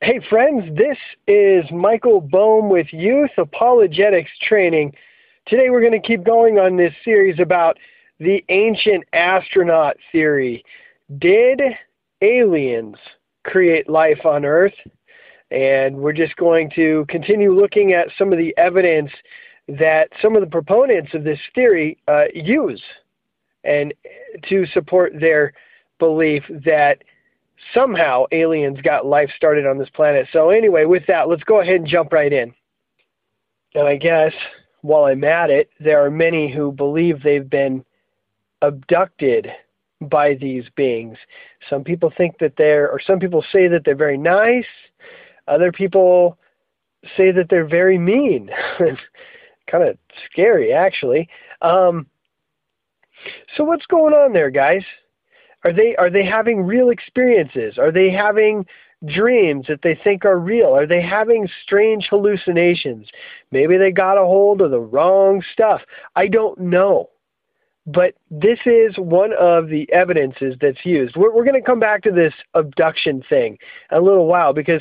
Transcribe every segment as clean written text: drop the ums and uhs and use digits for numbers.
Hey friends, this is Michael Bohm with Youth Apologetics Training. Today we're going to keep going on this series about the ancient astronaut theory. Did aliens create life on Earth? And we're just going to continue looking at some of the evidence that some of the proponents of this theory use and to support their belief that somehow aliens got life started on this planet. So anyway, with that, let's go ahead and jump right in. And I guess while I'm at it, there are many who believe they've been abducted by these beings. Some people think that some people say that they're very nice. Other people say that they're very mean. Kind of scary, actually. So what's going on there, guys? Are they having real experiences? Are they having dreams that they think are real? Are they having strange hallucinations? Maybe they got a hold of the wrong stuff. I don't know. But this is one of the evidences that's used. We're going to come back to this abduction thing in a little while because,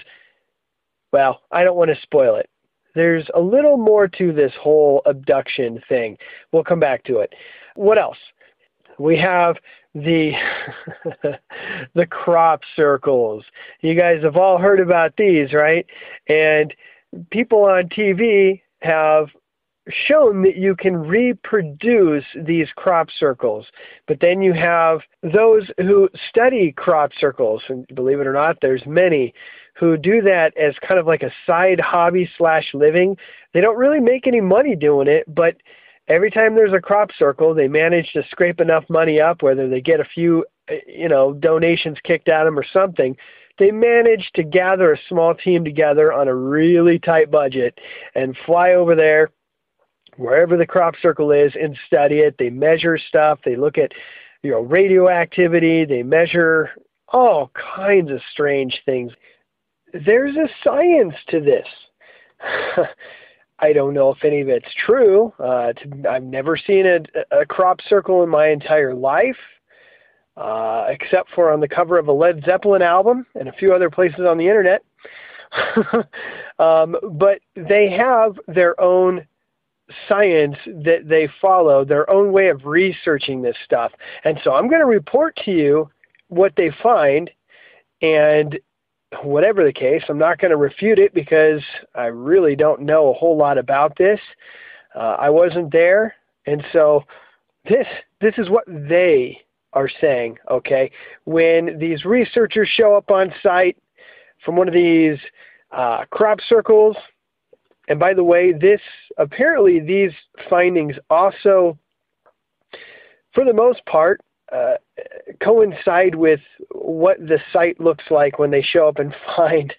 well, I don't want to spoil it. There's a little more to this whole abduction thing. We'll come back to it. What else? We have the the crop circles. You guys have all heard about these, right? And people on TV have shown that you can reproduce these crop circles. But then you have those who study crop circles, and believe it or not, there's many who do that as kind of like a side hobby / living. They don't really make any money doing it, but every time there's a crop circle, they manage to scrape enough money up, whether they get a few, donations kicked at them or something. They manage to gather a small team together on a really tight budget and fly over there, wherever the crop circle is, and study it. They measure stuff. They look at, radioactivity. They measure all kinds of strange things. There's a science to this. I don't know if any of it's true. I've never seen a crop circle in my entire life, except for on the cover of a Led Zeppelin album and a few other places on the internet. But they have their own science that they follow, their own way of researching this stuff. And so I'm going to report to you what they find, and whatever the case, I'm not going to refute it because I really don't know a whole lot about this. I wasn't there. And so this is what they are saying, okay? When these researchers show up on site from one of these crop circles, and by the way, apparently these findings also, for the most part, coincide with what the site looks like when they show up and find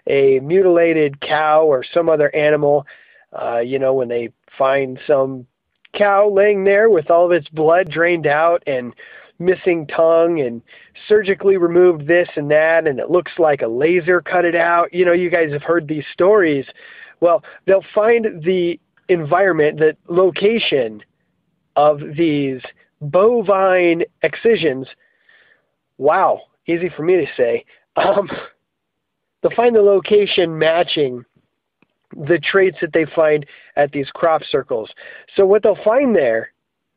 a mutilated cow or some other animal. When they find some cow laying there with all of its blood drained out and missing tongue and surgically removed this and that, and it looks like a laser cut it out. You guys have heard these stories. Well, they'll find the environment, the location of these bovine excisions. Wow, easy for me to say. They'll find the location matching the traits that they find at these crop circles. So what they'll find there,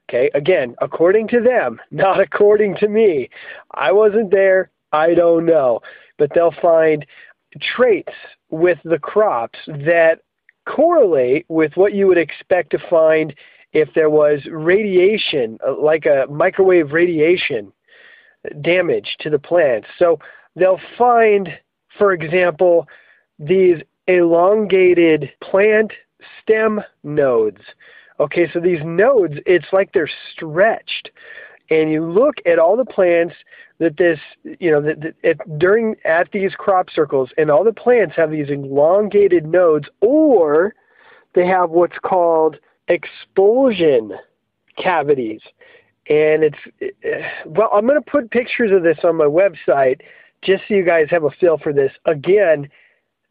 okay, again, according to them, not according to me. I wasn't there. I don't know. But they'll find traits with the crops that correlate with what you would expect to find if there was radiation, like a microwave radiation damage to the plants. So they'll find, for example, these elongated plant stem nodes. Okay, so these nodes, it's like they're stretched. And you look at all the plants that at these crop circles, and all the plants have these elongated nodes, or they have what's called expulsion cavities. And I'm going to put pictures of this on my website just so you guys have a feel for this. Again,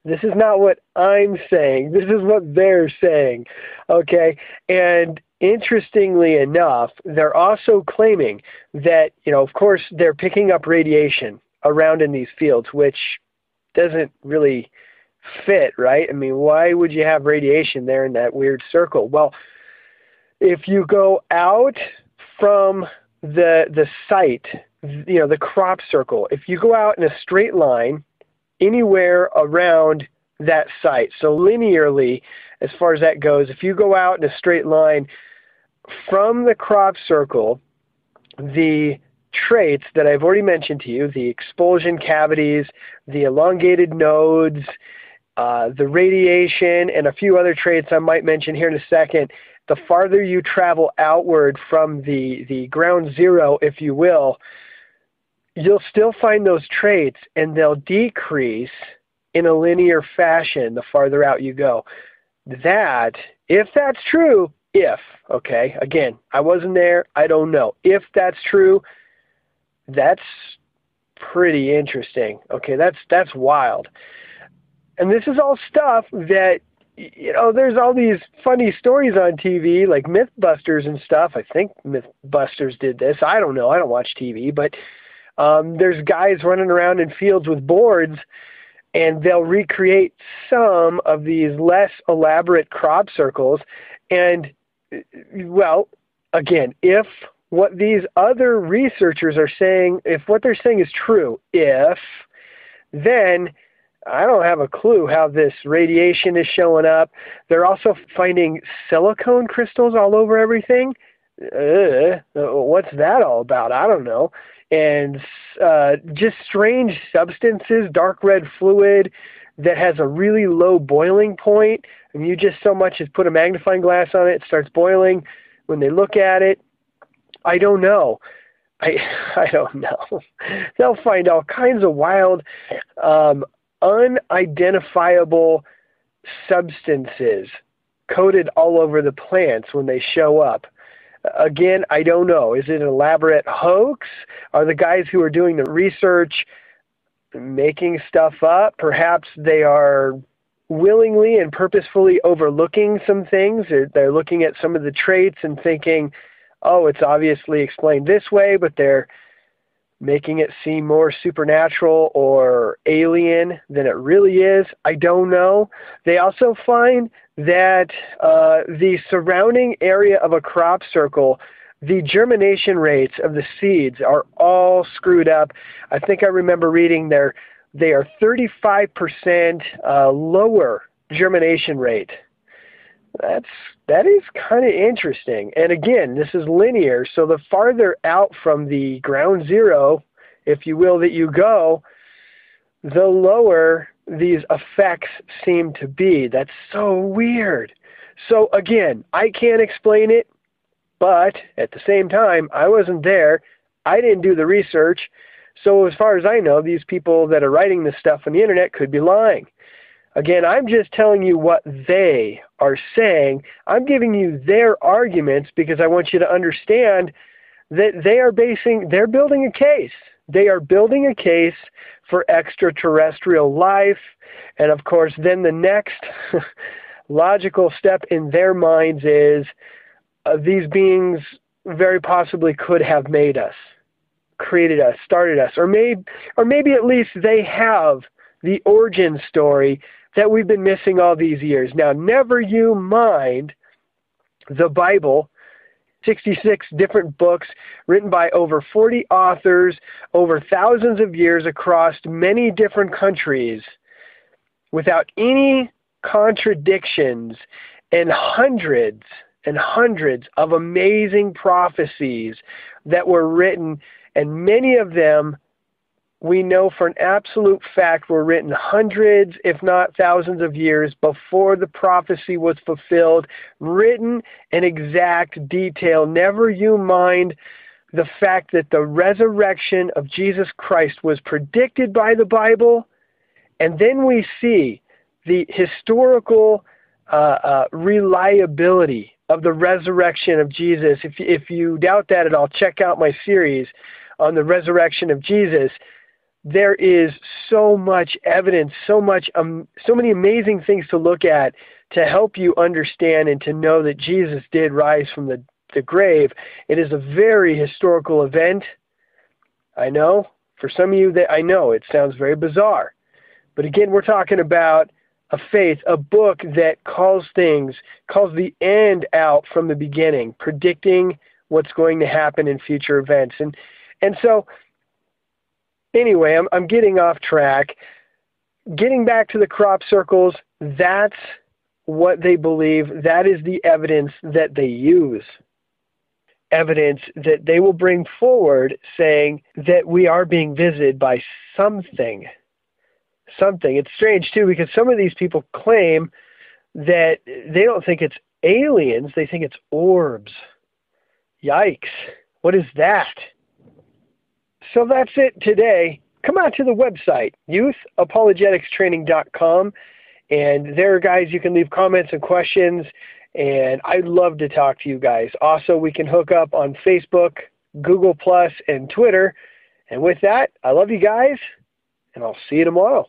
this is not what I'm saying. This is what they're saying. Okay? And interestingly enough, they're also claiming that, of course, they're picking up radiation around in these fields, which doesn't really fit, right? I mean, why would you have radiation there in that weird circle? Well, if you go out from the site, the crop circle, if you go out in a straight line anywhere around that site, so linearly, as far as that goes, if you go out in a straight line from the crop circle, the traits that I've already mentioned to you, the expulsion cavities, the elongated nodes, the radiation, and a few other traits I might mention here in a second, the farther you travel outward from the ground zero, if you will, you'll still find those traits, and they'll decrease in a linear fashion the farther out you go. That, if that's true, okay, again, I wasn't there, I don't know. If that's true, that's pretty interesting. Okay, that's wild. And this is all stuff that, there's all these funny stories on TV, like Mythbusters and stuff. I think Mythbusters did this. I don't know. I don't watch TV, but there's guys running around in fields with boards, and they'll recreate some of these less elaborate crop circles. And, well, again, if what these other researchers are saying, if what they're saying is true, then I don't have a clue how this radiation is showing up. They're also finding silicone crystals all over everything. What's that all about? I don't know. And just strange substances, dark red fluid that has a really low boiling point. And you just so much as put a magnifying glass on it, it starts boiling. When they look at it, I don't know. I don't know. They'll find all kinds of wild, unidentifiable substances coated all over the plants when they show up. Again, I don't know. Is it an elaborate hoax? Are the guys who are doing the research making stuff up? Perhaps they are willingly and purposefully overlooking some things. They're looking at some of the traits and thinking, oh, it's obviously explained this way, but they're making it seem more supernatural or alien than it really is. I don't know. They also find that the surrounding area of a crop circle, the germination rates of the seeds are all screwed up. I think I remember reading they are 35% lower germination rate. That is kind of interesting. And again, this is linear, so the farther out from the ground zero, if you will, that you go, the lower these effects seem to be. That's so weird. So again, I can't explain it, but at the same time, I wasn't there. I didn't do the research. So as far as I know, these people that are writing this stuff on the internet could be lying. Again, I'm just telling you what they are saying. I'm giving you their arguments because I want you to understand that they're building a case. They are building a case for extraterrestrial life. And of course, then the next logical step in their minds is these beings very possibly could have made us, created us, started us, or maybe at least they have the origin story that we've been missing all these years. Now, never you mind the Bible, 66 different books written by over 40 authors over thousands of years across many different countries without any contradictions, and hundreds of amazing prophecies that were written, and many of them we know for an absolute fact were written hundreds, if not thousands of years before the prophecy was fulfilled, written in exact detail. Never you mind the fact that the resurrection of Jesus Christ was predicted by the Bible, and then we see the historical reliability of the resurrection of Jesus. If you doubt that at all, check out my series on the resurrection of Jesus. There is so much evidence, so many amazing things to look at to help you understand and to know that Jesus did rise from the grave. It is a very historical event. I know. For some of you, that I know it sounds very bizarre. But again, we're talking about a faith, a book that calls the end out from the beginning, predicting what's going to happen in future events. And so, anyway, I'm getting off track. Getting back to the crop circles, that's what they believe. That is the evidence that they use. Evidence that they will bring forward saying that we are being visited by something. Something. It's strange, too, because some of these people claim that they don't think it's aliens. They think it's orbs. Yikes. What is that? So that's it today. Come out to the website, youthapologeticstraining.com. And there, guys, you can leave comments and questions. And I'd love to talk to you guys. Also, we can hook up on Facebook, Google+, and Twitter. And with that, I love you guys, and I'll see you tomorrow.